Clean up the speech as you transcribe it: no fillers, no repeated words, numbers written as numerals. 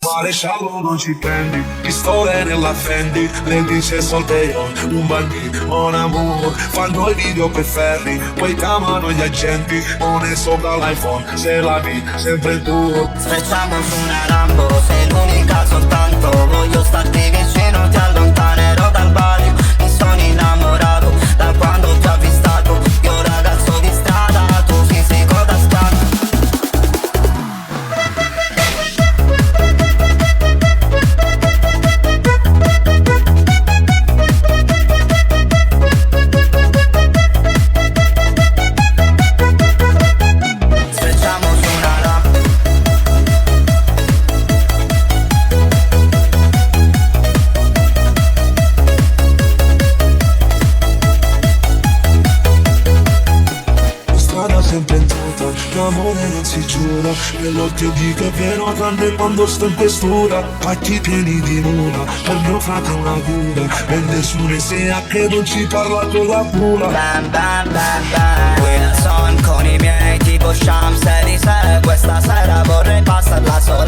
Maresciallo non ci prendi, pistole nella Fendi, le dice solteo, un bandito, un amore. Fanno i video per ferri, poi chiamano gli agenti, pone sopra l'iPhone, se la vi, sempre tu. Sfrecciamo su una Lambo, sei l'unica soltanto. Voglio starti vicino, ti allontanerò dal bagno. Mi sono innamorato da quando ti ho avvistato. Io ragazzo di strada, tu fisico da schiavo. Sempre entrata, l'amore non si giura, nell'occhio dico è vero tranne quando sto in questura. Pacchi pieni di luna, per mio frate una cura, e nessuno sia che non ci parla con la pura. Bam bam bam bam, Wilson con i miei tipo Shams e di sé. Questa sera vorrei passarla sola.